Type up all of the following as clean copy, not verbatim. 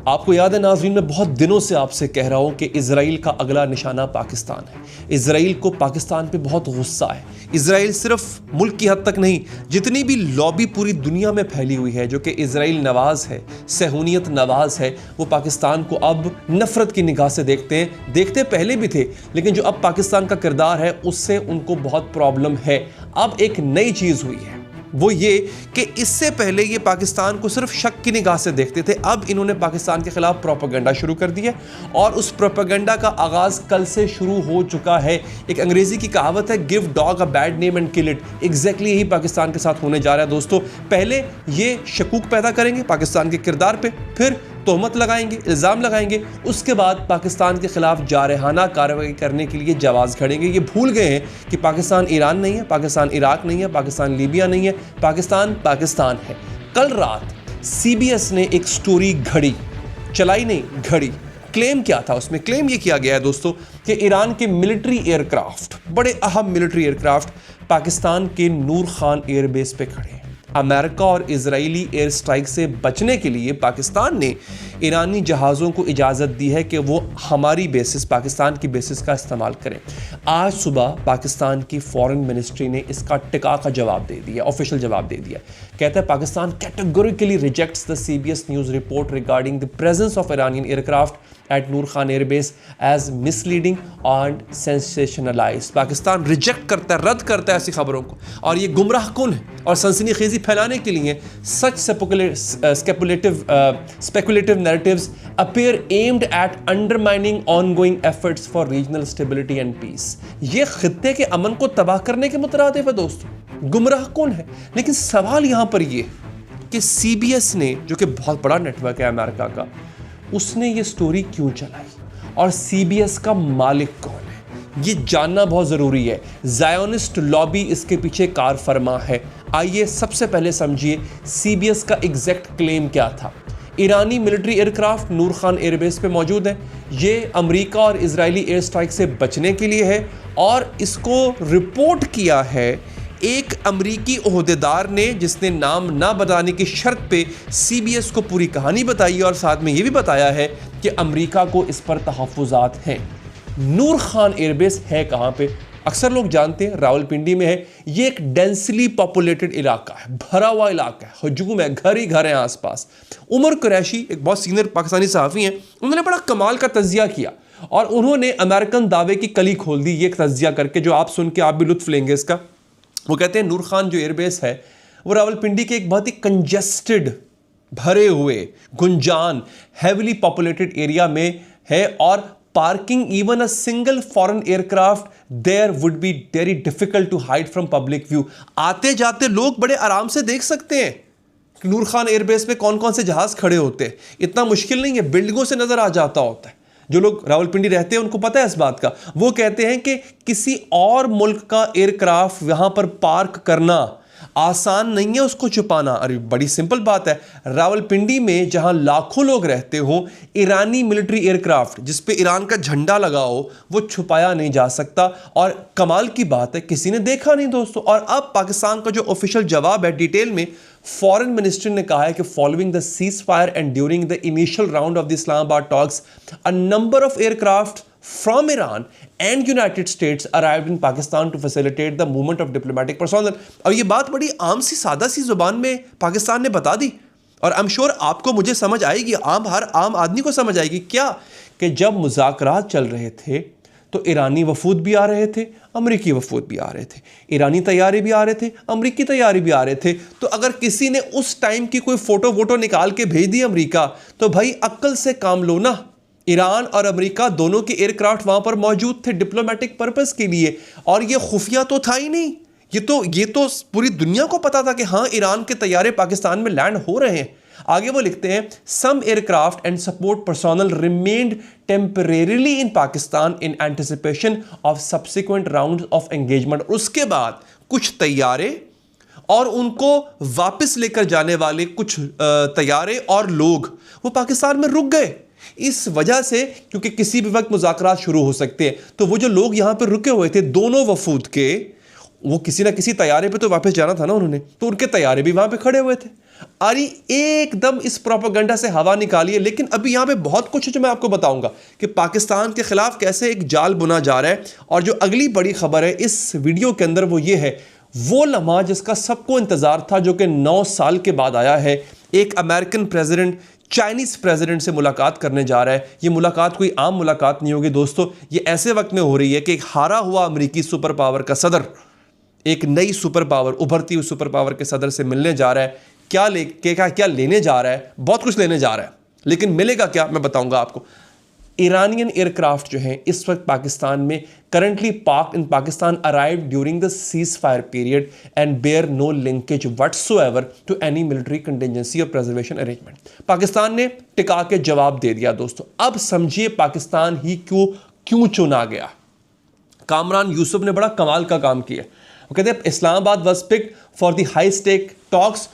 आपको याद है नाज़रीन, मैं बहुत दिनों से आपसे कह रहा हूं कि इजराइल का अगला निशाना पाकिस्तान है। इजराइल को पाकिस्तान पे बहुत गुस्सा है। इजराइल सिर्फ मुल्क की हद तक नहीं, जितनी भी लॉबी पूरी दुनिया में फैली हुई है जो कि इजराइल नवाज है, सहूनियत नवाज है, वो पाकिस्तान को अब नफरत की निगाह से देखते हैं। देखते पहले भी थे, लेकिन जो अब पाकिस्तान का किरदार है उससे उनको बहुत प्रॉब्लम है। अब एक नई चीज़ हुई है, वो ये कि इससे पहले ये पाकिस्तान को सिर्फ शक की निगाह से देखते थे, अब इन्होंने पाकिस्तान के खिलाफ प्रोपेगेंडा शुरू कर दिया और उस प्रोपेगेंडा का आगाज कल से शुरू हो चुका है। एक अंग्रेजी की कहावत है, give dog a bad name and kill it. Exactly यही पाकिस्तान के साथ होने जा रहा है दोस्तों। पहले ये शकूक पैदा करेंगे पाकिस्तान के किरदार पे, फिर तोहमत लगाएंगे, इल्ज़ाम लगाएंगे, उसके बाद पाकिस्तान के खिलाफ जारहाना कार्रवाई करने के लिए जवाज़ खड़ेंगे। ये भूल गए हैं कि पाकिस्तान ईरान नहीं है, पाकिस्तान इराक नहीं है, पाकिस्तान लीबिया नहीं है, पाकिस्तान पाकिस्तान है। कल रात CBS ने एक स्टोरी घड़ी, चलाई नहीं घड़ी। क्लेम क्या था उसमें? क्लेम ये किया गया है दोस्तों कि ईरान के मिलिट्री एयरक्राफ्ट, बड़े अहम मिलिट्री एयरक्राफ्ट पाकिस्तान के नूर खान एयरबेस पे खड़े हैं। अमेरिका और इजरायली एयर स्ट्राइक से बचने के लिए पाकिस्तान ने ईरानी जहाज़ों को इजाज़त दी है कि वो हमारी बेसिस, पाकिस्तान की बेसिस का इस्तेमाल करें। आज सुबह पाकिस्तान की फॉरेन मिनिस्ट्री ने इसका टिका का जवाब दे दिया, ऑफिशियल जवाब दे दिया। कहता है Pakistan categorically rejects the CBS news report regarding the presence of Iranian aircraft at Nur Khan airbase as misleading and sensationalised. Pakistan reject करता है, रद्द करता है ऐसी खबरों को, और ये गुमराह कुन है और सनसनीखेजी फैलाने के लिए such speculative narratives appear aimed at undermining ongoing efforts for regional stability and peace. ये खित्ते के अमन को तबाह करने के मुतरादिफ है दोस्तों। गुमराह कौन है? लेकिन सवाल यहां पर ये कि CBS ने, जो कि बहुत बड़ा नेटवर्क है अमेरिका का, उसने ये स्टोरी क्यों चलाई और CBS का मालिक कौन है, ये जानना बहुत ज़रूरी है। ज़ायोनिस्ट लॉबी इसके पीछे कार फरमा है। आइए सबसे पहले समझिए CBS का एग्जैक्ट क्लेम क्या था। ईरानी मिलिट्री एयरक्राफ्ट नूर खान एयरबेस पे मौजूद है। ये अमेरिका और इजरायली एयर स्ट्राइक से बचने के लिए है और इसको रिपोर्ट किया है एक अमरीकी ओहदेदार ने, जिसने नाम ना बताने की शर्त पे CBS को पूरी कहानी बताई और साथ में ये भी बताया है कि अमरीका को इस पर तहफ़्फ़ुज़ात हैं। नूर खान एयरबेस है कहाँ पे? अक्सर लोग जानते हैं रावलपिंडी में है। ये एक डेंसली पॉपुलेटेड इलाका है, भरा हुआ इलाका है, हजूम है, घर ही घर हैं आसपास। उमर कुरैशी एक बहुत सीनियर पाकिस्तानी सहाफ़ी हैं, उन्होंने बड़ा कमाल का तज़िया किया और उन्होंने अमेरिकन दावे की कली खोल दी ये एक तज़िया करके, जो आप सुन के आप भी लुत्फ़ लेंगे इसका। वो कहते हैं नूर खान जो एयरबेस है वो रावलपिंडी के एक बहुत ही कंजेस्टेड, भरे हुए, गुंजान, हेविली पॉपुलेटेड एरिया में है और parking even a single foreign aircraft there would be very difficult to hide from public view. आते जाते लोग बड़े आराम से देख सकते हैं कि नूर खान एयरबेस में कौन कौन से जहाज खड़े होते हैं। इतना मुश्किल नहीं है, बिल्डिंगों से नजर आ जाता होता है। जो लोग रावलपिंडी रहते हैं उनको पता है इस बात का। वो कहते हैं कि किसी और मुल्क का एयरक्राफ्ट वहां पर पार्क करना आसान नहीं है, उसको छुपाना। अरे बड़ी सिंपल बात है, रावलपिंडी में जहां लाखों लोग रहते हो, ईरानी मिलिट्री एयरक्राफ्ट जिस पे ईरान का झंडा लगा हो वो छुपाया नहीं जा सकता। और कमाल की बात है किसी ने देखा नहीं दोस्तों। और अब पाकिस्तान का जो ऑफिशियल जवाब है डिटेल में, फॉरेन मिनिस्ट्री ने कहा है कि following the cease fire and during the initial round of the Islamabad talks a number of aircraft from Iran and United States arrived in Pakistan to facilitate the movement of diplomatic personnel। और ये बात बड़ी आम सी सादा सी जुबान में पाकिस्तान ने बता दी और आई एम श्योर आपको मुझे समझ आएगी, हर आम आदमी को समझ आएगी। क्या कि जब मुज़ाकरात चल रहे थे तो ईरानी वफूद भी आ रहे थे, अमरीकी वफूद भी आ रहे थे, ईरानी तैयारी भी आ रहे थे, अमरीकी तैयारी भी आ रहे थे। तो अगर किसी ने उस टाइम की कोई फोटो वोटो निकाल के भेज दी अमरीका, तो भाई अक्ल से काम लो ना। ईरान और अमेरिका दोनों के एयरक्राफ्ट वहां पर मौजूद थे डिप्लोमेटिक पर्पस के लिए, और ये खुफिया तो था ही नहीं। ये तो पूरी दुनिया को पता था कि हाँ ईरान के तैयारे पाकिस्तान में लैंड हो रहे हैं। आगे वो लिखते हैं, some aircraft and support personnel remained temporarily in Pakistan in anticipation of subsequent round of engagement. उसके बाद कुछ तैयारे और उनको वापस लेकर जाने वाले कुछ तैयारे और लोग वो पाकिस्तान में रुक गए इस वजह से, क्योंकि किसी भी वक्त मुज़ाकरात शुरू हो सकते हैं। तो वो जो लोग यहां पर रुके हुए थे दोनों वफूद के, वो किसी ना किसी तैयारे पे तो वापस जाना था ना उन्होंने, तो उनके तैयारे भी वहां पे खड़े हुए थे। अरे एकदम इस प्रोपेगेंडा से हवा निकालिए। लेकिन अभी यहां पे बहुत कुछ है जो मैं आपको बताऊंगा कि पाकिस्तान के खिलाफ कैसे एक जाल बुना जा रहा है। और जो अगली बड़ी खबर है इस वीडियो के अंदर वो ये है, वो लम्हा जिसका सबको इंतजार था, जो कि 9 साल के बाद आया है। एक अमेरिकन प्रेसिडेंट चाइनीज प्रेसिडेंट से मुलाकात करने जा रहा है। ये मुलाकात कोई आम मुलाकात नहीं होगी दोस्तों, ये ऐसे वक्त में हो रही है कि एक हारा हुआ अमेरिकी सुपर पावर का सदर एक नई सुपर पावर, उभरती हुई सुपर पावर के सदर से मिलने जा रहा है। क्या लेने जा रहा है? बहुत कुछ लेने जा रहा है, लेकिन मिलेगा क्या मैं बताऊंगा आपको। ईरानियन एयरक्राफ्ट जो हैं इस वक्त पाकिस्तान में currently parked in Pakistan arrive during the cease fire period and bear no linkage whatsoever to any military contingency or preservation arrangement. Pakistan ने टिका के जवाब दे दिया दोस्तों। अब समझिए पाकिस्तान ही क्यों चुना गया। कामरान यूसुफ ने बड़ा कमाल का काम किया। वो कहते हैं Islamabad was picked for the high stake talks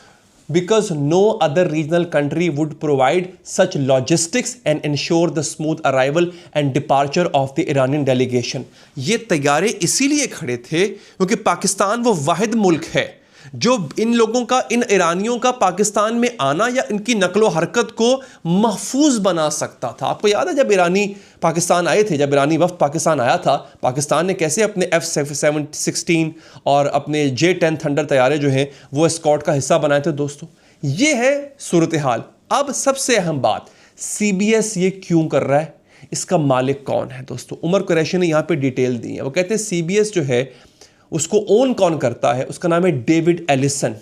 because no other regional country would provide such logistics and ensure the smooth arrival and departure of the Iranian delegation। ये तैयारे इसीलिए खड़े थे क्योंकि पाकिस्तान वो वाहिद मुल्क है जो इन लोगों का, इन ईरानियों का पाकिस्तान में आना या इनकी नकलो हरकत को महफूज बना सकता था। आपको याद है जब ईरानी पाकिस्तान आए थे, जब ईरानी वफ्द पाकिस्तान आया था, पाकिस्तान ने कैसे अपने F-16 और अपने J-10 थंडर तैयारे जो हैं वो एस्कॉर्ट का हिस्सा बनाए थे दोस्तों। ये है सूरत हाल। अब सबसे अहम बात, CBS ये क्यों कर रहा है, इसका मालिक कौन है दोस्तों। उमर कुरैशी ने यहाँ पे डिटेल दी है। वो कहते हैं CBS जो है उसको ओन कौन करता है, उसका नाम है डेविड एलिसन।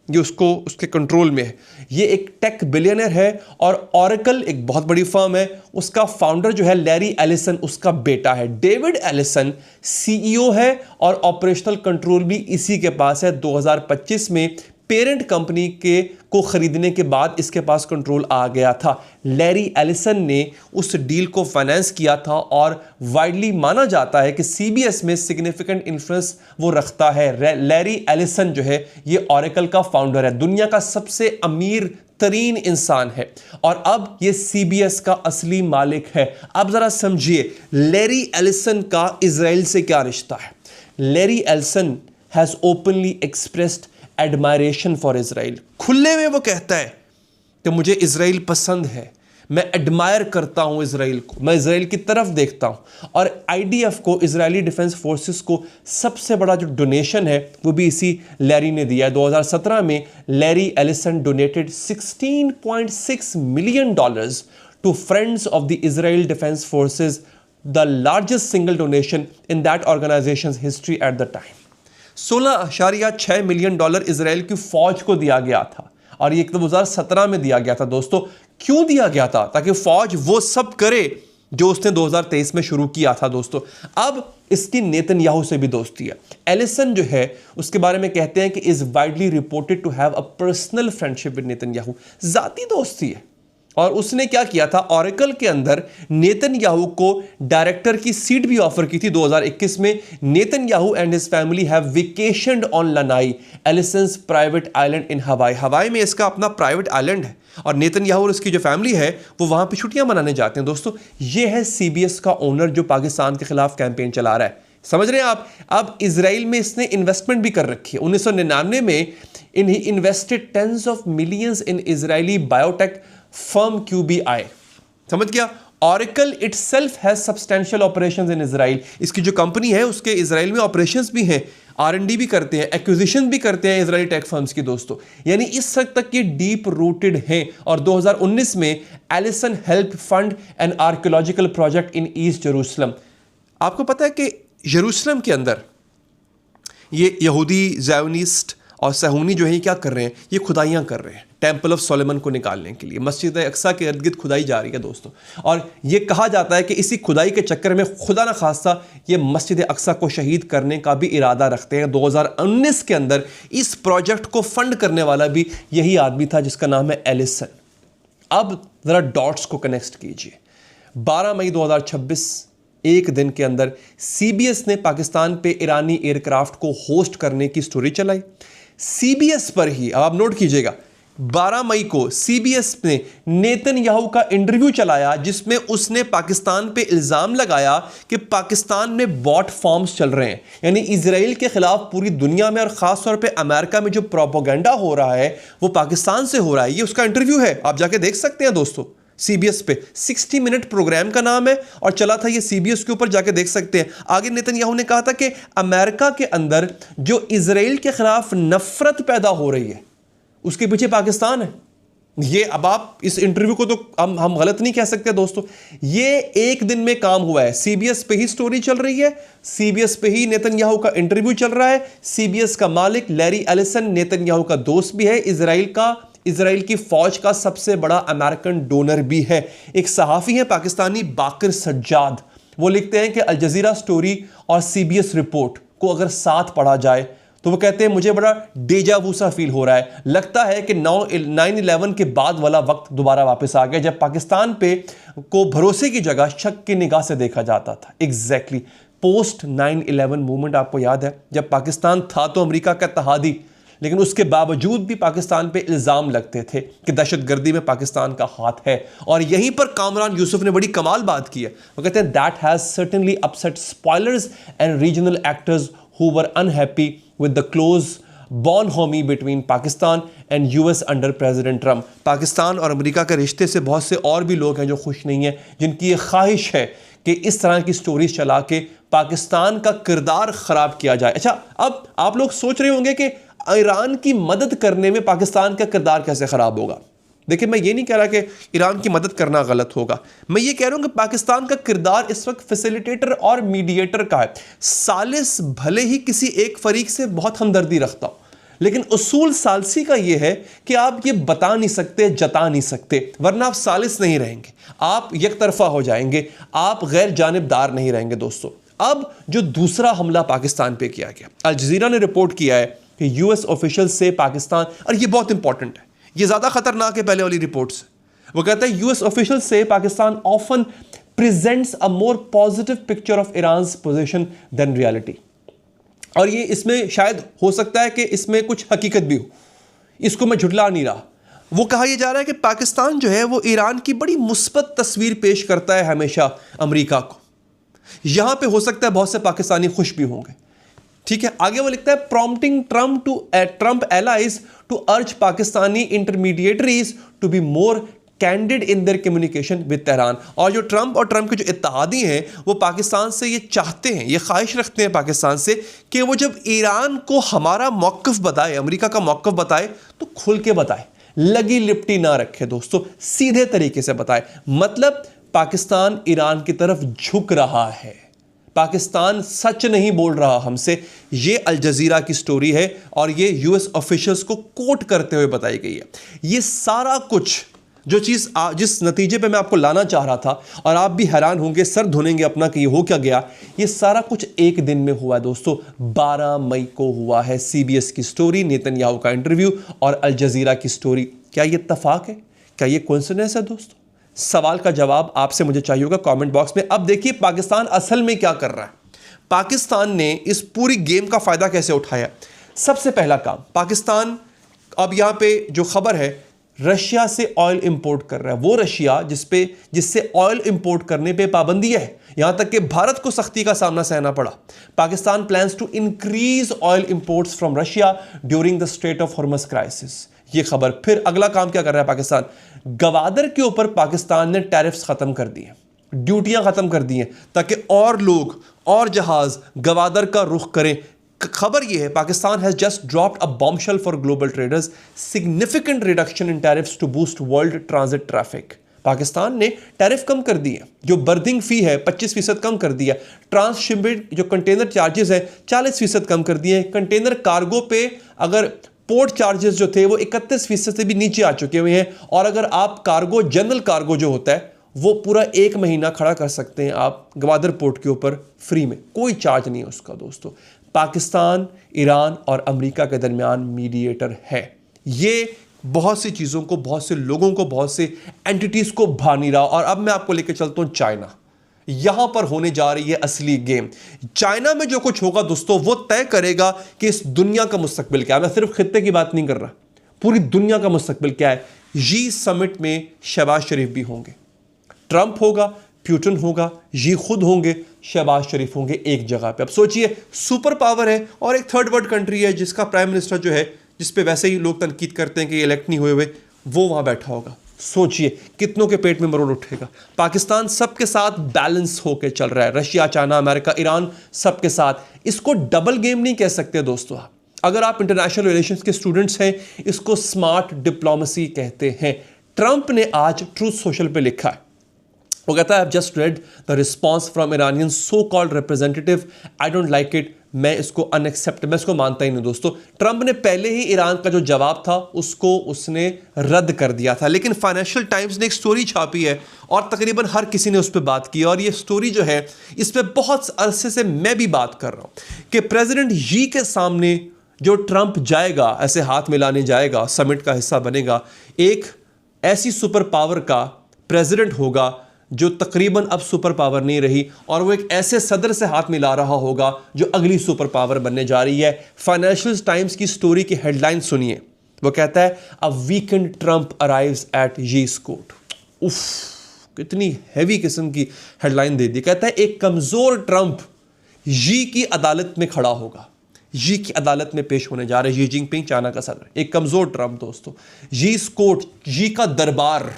ये उसके कंट्रोल में है। ये एक टेक बिलियनर है और ऑरेकल एक बहुत बड़ी फर्म है, उसका फाउंडर जो है लैरी एलिसन उसका बेटा है। डेविड एलिसन CEO है और ऑपरेशनल कंट्रोल भी इसी के पास है। 2025 में पेरेंट कंपनी को खरीदने के बाद इसके पास कंट्रोल आ गया था। लैरी एलिसन ने उस डील को फाइनेंस किया था और वाइडली माना जाता है कि CBS में सिग्निफिकेंट इन्फ्लुएंस वो रखता है। लैरी एलिसन जो है ये ऑरेकल का फाउंडर है, दुनिया का सबसे अमीर तरीन इंसान है और अब ये CBS का असली मालिक है। अब जरा समझिए लैरी एलिसन का इजराइल से क्या रिश्ता है। Larry Ellison has openly expressed admiration for Israel. खुले में वो कहता है कि मुझे इजराइल पसंद है, मैं एडमायर करता हूं इजराइल को, मैं इजराइल की तरफ देखता हूं। और IDF को, इजरायली डिफेंस फोर्सेस को सबसे बड़ा जो डोनेशन है वो भी इसी लैरी ने दिया है। 2017 में Larry Ellison donated $16.6 million to friends of the Israel Defense Forces, the largest single donation in that organization's history at the time. $16.6 million Israel की फौज को दिया गया था और ये 2017 में दिया गया था दोस्तों। क्यों दिया गया था? ताकि फौज वो सब करे जो उसने 2023 में शुरू किया था दोस्तों। अब इसकी नेतन्याहू से भी दोस्ती है। एलिसन जो है उसके बारे में कहते हैं कि is widely reported to have a personal friendship with Netanyahu, जाती दोस्ती है। और उसने क्या किया था, ऑरेकल के अंदर नेतन्याहू को डायरेक्टर की सीट भी ऑफर की थी 2021 में। Netanyahu and his family have vacationed on Lanai, Ellison's private island in Hawaii. Hawaii में इसका अपना प्राइवेट आइलैंड है और नेतन्याहू और उसकी जो फैमिली है वो वहां पे छुट्टियां मनाने जाते हैं दोस्तों। ये है CBS का ओनर जो पाकिस्तान के खिलाफ कैंपेन चला रहा है। समझ रहे हैं आप। अब इजराइल में इसने इन्वेस्टमेंट भी कर रखी है। 1999 में he invested tens of millions in Israeli biotech firm QBI। समझ गया। Oracle itself has substantial operations in Israel. इसकी जो कंपनी है उसके इजराइल में ऑपरेशंस भी हैं, R&D भी करते हैं, एक्विजिशन भी करते हैं इजरायली टेक फर्म्स की दोस्तों। यानी इस हद तक ये डीप रूटेड हैं। और 2019 में Ellison help fund an archaeological project in East Jerusalem. आपको पता है कि यरूशलेम के अंदर ये यहूदी ज़ायोनिस्ट और सहूनी जो है ये क्या कर रहे हैं, ये खुदाइयाँ कर रहे हैं टेम्पल ऑफ सोलेमन को निकालने के लिए। मस्जिद अक्सा के इर्द गिर्द खुदाई जा रही है दोस्तों। और ये कहा जाता है कि इसी खुदाई के चक्कर में खुदा न खास्ता ये मस्जिद अक्सा को शहीद करने का भी इरादा रखते हैं। 2019 के अंदर इस प्रोजेक्ट को फंड करने वाला भी यही आदमी था जिसका नाम है एलिसन। अब ज़रा डॉट्स को कनेक्ट कीजिए। 12 मई 2026 एक दिन के अंदर CBS ने पाकिस्तान पे ईरानी एयरक्राफ्ट को होस्ट करने की स्टोरी चलाई। CBS पर ही, अब आप नोट कीजिएगा, 12 मई को सीबीएस ने नेतन्याहू का इंटरव्यू चलाया जिसमें उसने पाकिस्तान पे इल्जाम लगाया कि पाकिस्तान में बॉट फॉर्म्स चल रहे हैं, यानी इजराइल के खिलाफ पूरी दुनिया में और खास तौर पे अमेरिका में जो प्रोपेगेंडा हो रहा है वो पाकिस्तान से हो रहा है। ये उसका इंटरव्यू है, आप जाके देख सकते हैं दोस्तों, सीबीएस पे 60 मिनट प्रोग्राम का नाम है और चला था ये सीबीएस के ऊपर, जाके देख सकते हैं। आगे नेतन्याहू ने कहा था कि अमेरिका के अंदर जो इजराइल के खिलाफ नफरत पैदा हो रही है उसके पीछे पाकिस्तान है। ये अब आप इस इंटरव्यू को तो हम गलत नहीं कह सकते दोस्तों, ये एक दिन में काम हुआ है। सीबीएस पे ही स्टोरी चल रही है, सीबीएस पे ही नेतन्याहू का इंटरव्यू चल रहा है। सीबीएस का मालिक लैरी एलिसन नेतन्याहू का दोस्त भी है, इजराइल की फौज का सबसे बड़ा अमेरिकन डोनर भी है। एक सहाफी है पाकिस्तानी बाकर सज्जाद, वो लिखते हैं कि अल जजीरा स्टोरी और सीबीएस रिपोर्ट को अगर साथ पढ़ा जाए तो वो कहते हैं मुझे बड़ा डेजावू सा फील हो रहा है, लगता है कि 9/11 के बाद वाला वक्त दोबारा वापस आ गया जब पाकिस्तान पे को भरोसे की जगह शक की निगाह से देखा जाता था। एग्जैक्टली पोस्ट 9/11 मूवमेंट आपको याद है, जब पाकिस्तान था तो अमेरिका का इत्तेहादी, लेकिन उसके बावजूद भी पाकिस्तान पे इल्जाम लगते थे कि दहशतगर्दी में पाकिस्तान का हाथ है। और यहीं पर कामरान यूसुफ ने बड़ी कमाल बात की है, वो कहते हैं that has certainly upset spoilers and regional actors who were unhappy with the close bonhomie between Pakistan and US under President Trump। Pakistan और अमेरिका के रिश्ते से बहुत से और भी लोग हैं जो खुश नहीं हैं, जिनकी ये ख्वाहिश है कि इस तरह की स्टोरीज चला के पाकिस्तान का किरदार खराब किया जाए। अच्छा, अब आप लोग सोच रहे होंगे कि ईरान की मदद करने में पाकिस्तान का किरदार कैसे खराब होगा। देखिए, मैं ये नहीं कह रहा कि ईरान की मदद करना गलत होगा, मैं ये कह रहा हूं कि पाकिस्तान का किरदार इस वक्त फैसिलिटेटर और मीडिएटर का है। सालिस भले ही किसी एक फरीक से बहुत हमदर्दी रखता हो, लेकिन उसूल सालसी का यह है कि आप ये बता नहीं सकते, जता नहीं सकते, वरना आप सालिस नहीं रहेंगे, आप एक तरफा हो जाएंगे, आप गैर जानिबदार नहीं रहेंगे दोस्तों। अब जो दूसरा हमला पाकिस्तान पे किया गया, अल जजीरा ने रिपोर्ट किया है कि यूएस ऑफिशियल से पाकिस्तान, और ये बहुत इंपॉर्टेंट है, ये ज्यादा खतरनाक है पहले वाली रिपोर्ट से। वो कहता है यूएस ऑफिशियल से Pakistan often presents a more positive picture of Iran's position than reality. और ये इसमें शायद हो सकता है कि इसमें कुछ हकीकत भी हो, इसको मैं झुटला नहीं रहा। वो कहा यह जा रहा है कि पाकिस्तान जो है वो ईरान की बड़ी मुस्बत तस्वीर पेश करता है हमेशा अमेरिका को। यहां पे हो सकता है बहुत से पाकिस्तानी खुश भी होंगे, ठीक है। आगे वो लिखता है prompting Trump allies to urge Pakistani intermediaries to be more candid in their communication with Tehran. और जो ट्रंप और ट्रंप के जो इत्तेहादी हैं वो पाकिस्तान से ये चाहते हैं, ये ख्वाहिश रखते हैं पाकिस्तान से कि वो जब ईरान को हमारा मौक़िफ़ बताए, अमेरिका का मौक़िफ़ बताए तो खुल के बताए, लगी लिपटी ना रखे दोस्तों, सीधे तरीके से बताए। मतलब पाकिस्तान ईरान की तरफ झुक रहा है, पाकिस्तान सच नहीं बोल रहा हमसे। ये अल जजीरा की स्टोरी है और ये यूएस ऑफिशियल्स को कोट करते हुए बताई गई है। ये सारा कुछ जो चीज़ जिस नतीजे पे मैं आपको लाना चाह रहा था, और आप भी हैरान होंगे, सर धुनेंगे अपना कि ये हो क्या गया, ये सारा कुछ एक दिन में हुआ है दोस्तों। 12 मई को हुआ है सीबीएस की स्टोरी, नेतन्याहू का इंटरव्यू और अल जजीरा की स्टोरी। क्या ये इत्तफाक है? क्या ये कोइंसिडेंस है दोस्तों? सवाल का जवाब आपसे मुझे चाहिए होगा कमेंट बॉक्स में। अब देखिए पाकिस्तान असल में क्या कर रहा है, पाकिस्तान ने इस पूरी गेम का फायदा कैसे उठाया। सबसे पहला काम, पाकिस्तान अब यहां पे जो खबर है रशिया से ऑयल इंपोर्ट कर रहा है, वो रशिया जिससे ऑयल इंपोर्ट करने पे पाबंदी है, यहां तक कि भारत को सख्ती का सामना सहना पड़ा। Pakistan plans to increase oil imports from Russia during the Strait of Hormuz crisis. ये खबर। फिर अगला काम क्या कर रहा है पाकिस्तान, गवादर के ऊपर पाकिस्तान ने टैरिफ्स खत्म कर दिए, ड्यूटियां खत्म कर दी हैं ताकि और लोग और जहाज गवादर का रुख करें। खबर यह है Pakistan has just dropped a bombshell for global traders, significant reduction in tariffs to boost world transit traffic. Pakistan ने टैरिफ कम कर दी है, जो बर्थिंग फी है 25% कम कर दिया, ट्रांसशिपमेंट जो कंटेनर चार्जेस है 40% कम कर दिए, कंटेनर कार्गो पे अगर पोर्ट चार्जेस जो थे वो 31% से भी नीचे आ चुके हुए हैं, और अगर आप कार्गो जनरल कार्गो जो होता है वो पूरा 1 महीना खड़ा कर सकते हैं आप ग्वादर पोर्ट के ऊपर फ्री में, कोई चार्ज नहीं है उसका दोस्तों। पाकिस्तान ईरान और अमेरिका के दरमियान मीडिएटर है। ये बहुत सी चीज़ों को, बहुत से लोगों को, बहुत से एंटिटीज़ को भा नहीं रहा। और अब मैं आपको लेकर चलता हूँ चाइना, यहां पर होने जा रही है असली गेम। चाइना में जो कुछ होगा दोस्तों वो तय करेगा कि इस दुनिया का मुस्तकबिल क्या है। मैं सिर्फ खित्ते की बात नहीं कर रहा, पूरी दुनिया का मुस्तकबिल क्या है। ये समिट में शहबाज शरीफ भी होंगे, ट्रंप होगा, पुतिन होगा, ये खुद होंगे, शहबाज शरीफ होंगे एक जगह पे। अब सोचिए, सुपर पावर है और एक थर्ड वर्ल्ड कंट्री है जिसका प्राइम मिनिस्टर जो है, जिस पे वैसे ही लोग तनकीद करते हैं कि इलेक्ट नहीं हुए, वो वहां बैठा होगा। सोचिए कितनों के पेट में मरोड़ उठेगा। पाकिस्तान सबके साथ बैलेंस होकर चल रहा है, रशिया, चाइना, अमेरिका, ईरान सबके साथ। इसको डबल गेम नहीं कह सकते दोस्तों। अगर आप इंटरनेशनल रिलेशंस के स्टूडेंट्स हैं, इसको स्मार्ट डिप्लोमेसी कहते हैं। ट्रंप ने आज ट्रूथ सोशल पे लिखा है, वो कहता है, I've just read the response from Iranian so-called representative. I don't like it. मैं इसको अनएक्सेप्ट, मैं इसको मानता ही नहीं दोस्तों। ट्रंप ने पहले ही ईरान का जो जवाब था उसको उसने रद्द कर दिया था, लेकिन फाइनेंशियल टाइम्स ने एक स्टोरी छापी है और तकरीबन हर किसी ने उस पर बात की। और ये स्टोरी जो है, इस पर बहुत अरसे से मैं भी बात कर रहा हूं कि प्रेसिडेंट यी के सामने जो ट्रंप जाएगा, ऐसे हाथ मिलाने जाएगा, समिट का हिस्सा बनेगा, एक ऐसी सुपर पावर का प्रेसिडेंट होगा जो तकरीबन अब सुपर पावर नहीं रही, और वो एक ऐसे सदर से हाथ मिला रहा होगा जो अगली सुपर पावर बनने जा रही है। फाइनेंशियल टाइम्स की स्टोरी की हेडलाइन सुनिए, वो कहता है, a weekend Trump arrives at Xi's court. उफ, कितनी हैवी किस्म की हेडलाइन दे दी। कहता है एक कमजोर ट्रंप यी की अदालत में खड़ा होगा, यी की अदालत में पेश होने जा रहे हैं। यी जिनपिंग चाइना का सदर, एक कमजोर ट्रंप दोस्तों। यीस कोर्ट, यी का दरबार,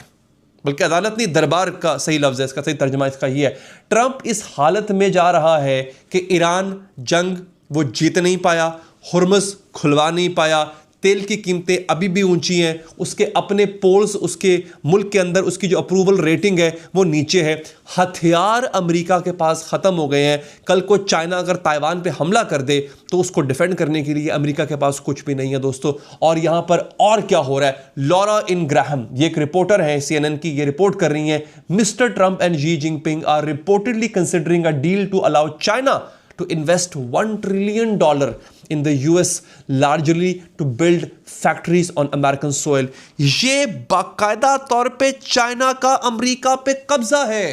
बल्कि अदालत नहीं, दरबार का सही लफ्ज़ है, इसका सही तर्जुमा इसका ही है। ट्रंप इस हालत में जा रहा है कि ईरान जंग वो जीत नहीं पाया, हुर्मुज़ खुलवा नहीं पाया, तेल की कीमतें अभी भी ऊंची हैं, उसके अपने पोल्स, उसके मुल्क के अंदर उसकी जो अप्रूवल रेटिंग है वो नीचे है। हथियार अमेरिका के पास ख़त्म हो गए हैं। कल को चाइना अगर ताइवान पे हमला कर दे तो उसको डिफेंड करने के लिए अमेरिका के पास कुछ भी नहीं है दोस्तों। और यहाँ पर और क्या हो रहा है, लॉरा इनग्राहम, ये एक रिपोर्टर है CNN की, ये रिपोर्ट कर रही हैं, mister Trump and Xi Jinping are reportedly considering a deal to allow China to invest $1 trillion in the US, largely to build factories on American soil. ये बाकायदा तौर पे चाइना का अमेरिका पे कब्जा है।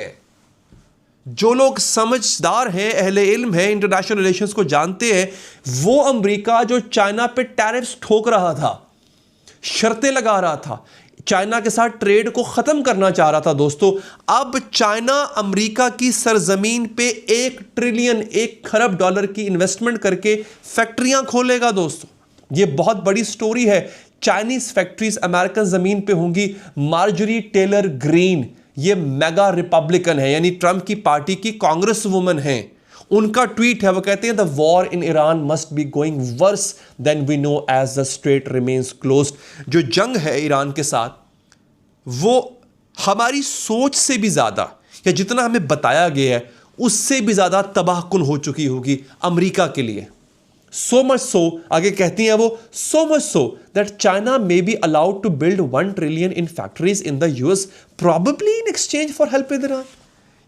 जो लोग समझदार हैं, अहले इल्म हैं, इंटरनेशनल रिलेशंस को जानते हैं, वो अमेरिका जो चाइना पे टैरिफ्स ठोक रहा था, शर्तें लगा रहा था, चाइना के साथ ट्रेड को खत्म करना चाह रहा था दोस्तों, अब चाइना अमेरिका की सरजमीन पे $1 ट्रिलियन, $1 खरब की इन्वेस्टमेंट करके फैक्ट्रियां खोलेगा दोस्तों। ये बहुत बड़ी स्टोरी है। चाइनीज फैक्ट्रीज अमेरिकन जमीन पे होंगी। मार्जरी टेलर ग्रीन, ये मेगा रिपब्लिकन है, यानी ट्रंप की पार्टी की कांग्रेस वुमन है। उनका ट्वीट है, वो कहते हैं, the war in Iran must be going worse than we know as the strait remains closed. जो जंग है ईरान के साथ, वो हमारी सोच से भी ज्यादा, या जितना हमें बताया गया है उससे भी ज्यादा तबाहकुन हो चुकी होगी अमेरिका के लिए। सो मच सो, आगे कहती हैं वो, so much so that China may be allowed to build $1 trillion in factories in the US, probably in exchange for help with Iran.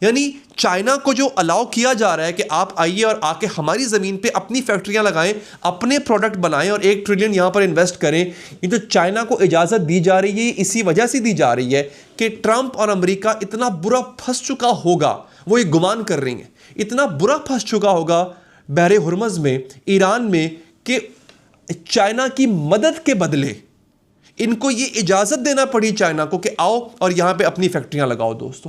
यानी चाइना को जो अलाउ किया जा रहा है कि आप आइए और आके हमारी ज़मीन पे अपनी फैक्ट्रियां लगाएं, अपने प्रोडक्ट बनाएं और $1 ट्रिलियन यहां पर इन्वेस्ट करें, ये जो चाइना को इजाज़त दी जा रही है, इसी वजह से दी जा रही है कि ट्रंप और अमेरिका इतना बुरा फंस चुका होगा, वो ये गुमान कर रही हैं, इतना बुरा फंस चुका होगा बहरे हुर्मुज़ में, ईरान में, कि चाइना की मदद के बदले इनको ये इजाज़त देना पड़ी चाइना को कि आओ और यहां पर अपनी फैक्ट्रियां लगाओ दोस्तों।